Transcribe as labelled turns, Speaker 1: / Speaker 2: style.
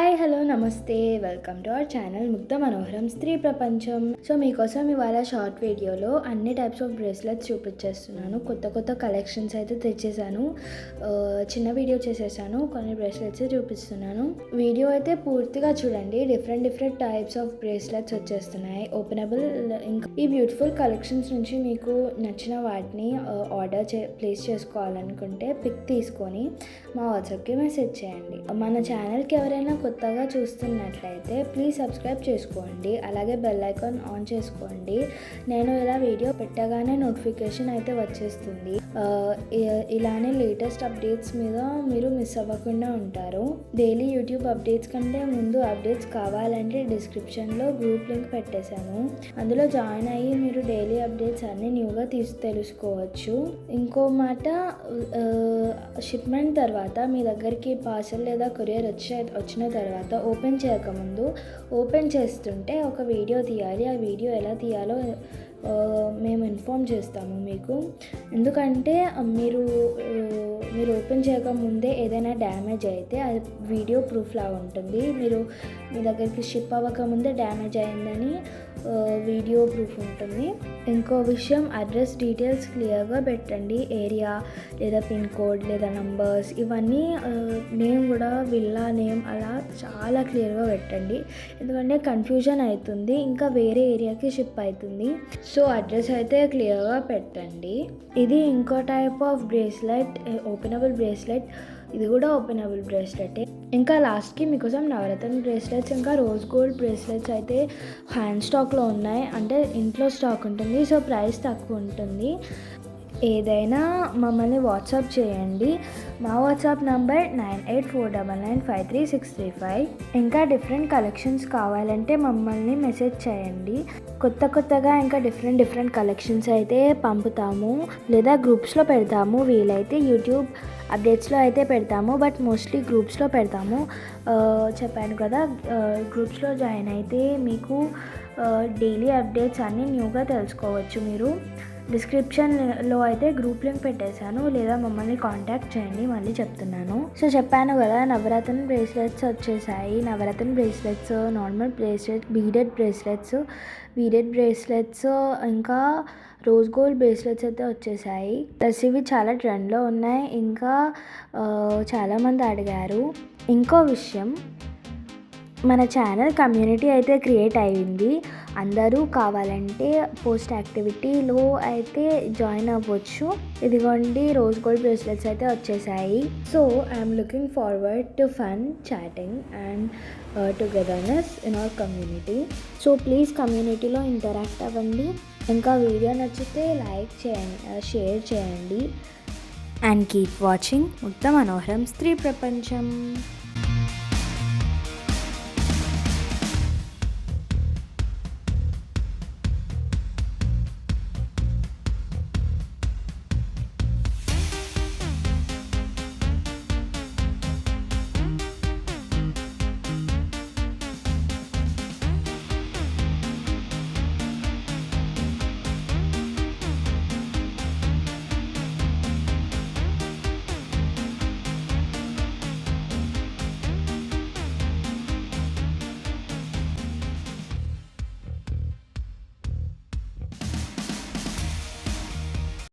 Speaker 1: Hi hello నమస్తే welcome to our channel ముగ్ధ మనోహరం స్త్రీ ప్రపంచం. సో మీకోసం ఇవాళ షార్ట్ వీడియోలో అన్ని టైప్స్ ఆఫ్ బ్రేస్లెట్స్ చూపించేస్తున్నాను. కొత్త కలెక్షన్స్ అయితే తెచ్చేసాను. చిన్న వీడియో చేసేసాను, కొన్ని బ్రేస్లెట్స్ చూపిస్తున్నాను. వీడియో అయితే పూర్తిగా చూడండి. డిఫరెంట్ టైప్స్ ఆఫ్ బ్రేస్లెట్స్ వచ్చేస్తున్నాయి ఓపెనబుల్. ఇంకా ఈ బ్యూటిఫుల్ కలెక్షన్స్ నుంచి మీకు నచ్చిన వాటిని ప్లేస్ చేసుకోవాలనుకుంటే పిక్ తీసుకొని మా వాట్సాప్కి మెసేజ్ చేయండి. మన ఛానల్కి ఎవరైనా కొత్తగా చూస్తున్నట్లయితే ప్లీజ్ సబ్స్క్రైబ్ చేసుకోండి, అలాగే బెల్ ఐకాన్ ఆన్ చేసుకోండి. నేను ఇలా వీడియో పెట్టగానే నోటిఫికేషన్ అయితే వచ్చేస్తుంది. ఇలానే లేటెస్ట్ అప్డేట్స్ మీద మీరు మిస్ అవ్వకుండా ఉంటారు. డైలీ యూట్యూబ్ అప్డేట్స్ కంటే ముందు అప్డేట్స్ కావాలంటే డిస్క్రిప్షన్లో గ్రూప్ లింక్ పెట్టేశాను. అందులో జాయిన్ అయ్యి మీరు డైలీ అప్డేట్స్ అన్నీ న్యూగా తెలుసుకోవచ్చు. ఇంకో మాట, షిప్మెంట్ తర్వాత మీ దగ్గరికి పార్సల్ లేదా కొరియర్ వచ్చిన తర్వాత ఓపెన్ చేస్తుంటే ఒక వీడియో తీయాలి. ఆ వీడియో ఎలా తీయాలో మేము ఇన్ఫామ్ చేస్తాము మీకు. ఎందుకంటే మీరు ఓపెన్ చేయకముందే ఏదైనా డ్యామేజ్ అయితే అది వీడియో ప్రూఫ్లా ఉంటుంది. మీ దగ్గరికి షిప్ అవ్వకముందే డ్యామేజ్ అయిందని వీడియో ప్రూఫ్ ఉంటుంది. ఇంకో విషయం, అడ్రస్ డీటెయిల్స్ క్లియర్గా పెట్టండి. ఏరియా లేదా పిన్ కోడ్ లేదా నంబర్స్ ఇవన్నీ, నేమ్ కూడా విల్లా నేమ్ అలా చాలా క్లియర్గా పెట్టండి. ఎందుకంటే కన్ఫ్యూజన్ అవుతుంది, ఇంకా వేరే ఏరియాకి షిప్ అవుతుంది. సో అడ్రస్ అయితే క్లియర్గా పెట్టండి. ఇది ఇంకో type of bracelet, openable bracelet. ఇది కూడా ఓపెనబుల్ బ్రేస్లెటే. ఇంకా లాస్ట్కి మీకోసం నవరత్న బ్రేస్లెట్స్ ఇంకా రోజ్ గోల్డ్ బ్రేస్లెట్స్ అయితే హ్యాండ్ స్టాక్లో ఉన్నాయి. అంటే ఇంట్లో స్టాక్ ఉంటుంది, సో ప్రైస్ తక్కువ ఉంటుంది. ఏదైనా మమ్మల్ని వాట్సాప్ చేయండి. మా వాట్సాప్ నంబర్ 9849953635. ఇంకా డిఫరెంట్ కలెక్షన్స్ కావాలంటే మమ్మల్ని మెసేజ్ చేయండి. కొత్తగా ఇంకా డిఫరెంట్ కలెక్షన్స్ అయితే పంపుతాము, లేదా గ్రూప్స్లో పెడతాము. వీలైతే యూట్యూబ్ అప్డేట్స్లో అయితే పెడతాము, బట్ మోస్ట్లీ గ్రూప్స్లో పెడతాము. చెప్పాను కదా, గ్రూప్స్లో జాయిన్ అయితే మీకు డైలీ అప్డేట్స్ అన్నీ న్యూగా తెలుసుకోవచ్చు. మీరు డిస్క్రిప్షన్లో అయితే గ్రూప్ లింక్ పెట్టేశాను, లేదా మమ్మల్ని కాంటాక్ట్ చేయండి. మళ్ళీ చెప్తున్నాను. సో చెప్పాను కదా, నవరత్న బ్రేస్లెట్స్ వచ్చేసాయి. Navaratna bracelets, normal bracelets, beaded bracelets ఇంకా రోజ్ గోల్డ్ బ్రేస్లెట్స్ అయితే వచ్చేసాయి. ప్లస్ ఇవి చాలా ట్రెండ్లో ఉన్నాయి, ఇంకా చాలామంది అడిగారు. ఇంకో విషయం, మన ఛానల్ కమ్యూనిటీ అయితే క్రియేట్ అయ్యింది. అందరూ కావాలంటే పోస్ట్ యాక్టివిటీలో అయితే జాయిన్ అవ్వచ్చు. ఇదిగోండి, రోజ్ గోల్డ్ బ్రేస్లెట్స్ అయితే వచ్చేసాయి. So I'm looking forward to fun, chatting and togetherness in our community. So please కమ్యూనిటీలో ఇంటరాక్ట్ అవ్వండి. ఇంకా వీడియో నచ్చితే లైక్ చేయండి, షేర్ చేయండి. అండ్ కీప్ వాచింగ్ ముగ్ధ మనోహరం స్త్రీ ప్రపంచం.